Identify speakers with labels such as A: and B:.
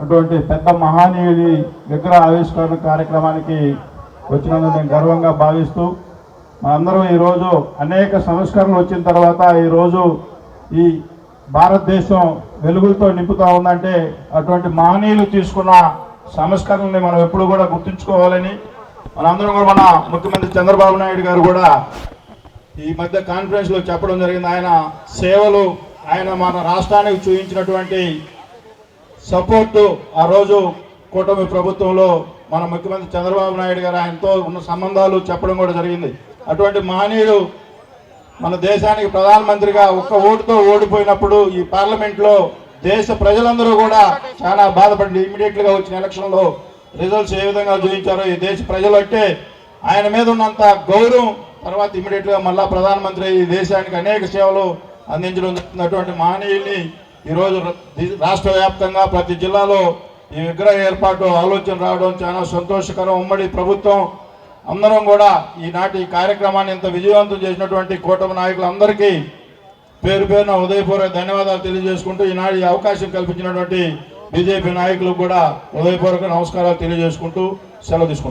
A: అటువంటి పెద్ద మహానీయుడి విగ్రహ ఆవిష్కరణ కార్యక్రమానికి వచ్చినందుకు నేను గర్వంగా భావిస్తూ మనందరం ఈరోజు అనేక సంస్కరణలు వచ్చిన తర్వాత ఈరోజు ఈ భారతదేశం వెలుగులతో నింపుతూ ఉందంటే అటువంటి మహనీయులు తీసుకున్న సంస్కరణల్ని మనం ఎప్పుడు కూడా గుర్తుంచుకోవాలని మనందరం కూడా మన ముఖ్యమంత్రి చంద్రబాబు నాయుడు గారు కూడా ఈ మధ్య కాన్ఫరెన్స్లో చెప్పడం జరిగింది. ఆయన సేవలు, ఆయన మన రాష్ట్రానికి చూపించినటువంటి సపోర్టు ఆ రోజు కూటమి ప్రభుత్వంలో మన ముఖ్యమంత్రి చంద్రబాబు నాయుడు గారు ఆయనతో ఉన్న సంబంధాలు చెప్పడం కూడా జరిగింది. అటువంటి మహనీయుడు మన దేశానికి ప్రధానమంత్రిగా ఒక్క ఓటుతో ఓడిపోయినప్పుడు ఈ పార్లమెంట్లో దేశ ప్రజలందరూ కూడా చాలా బాధపడి ఇమీడియట్గా వచ్చిన ఎలక్షన్లో రిజల్ట్స్ ఏ విధంగా చూపించారో ఈ దేశ ప్రజలు అంటే ఆయన మీద ఉన్నంత గౌరవం తర్వాత ఇమీడియట్గా మళ్ళా ప్రధానమంత్రి ఈ దేశానికి అనేక సేవలు అందించడం జరుగుతున్నటువంటి మహనీయుల్ని ఈరోజు రాష్ట్ర వ్యాప్తంగా ప్రతి జిల్లాలో ఈ విగ్రహ ఏర్పాటు ఆలోచన రావడం చాలా సంతోషకరం. ఉమ్మడి ప్రభుత్వం అందరం కూడా ఈనాటి కార్యక్రమాన్ని ఇంత విజయవంతం చేసినటువంటి కూటమి నాయకులందరికీ పేరు పేరున హృదయపూర్వక ధన్యవాదాలు తెలియజేసుకుంటూ ఈనాడు ఈ అవకాశం కల్పించినటువంటి బీజేపీ నాయకులకు కూడా హృదయపూర్వక నమస్కారాలు తెలియజేసుకుంటూ సెలవు తీసుకుంటాం.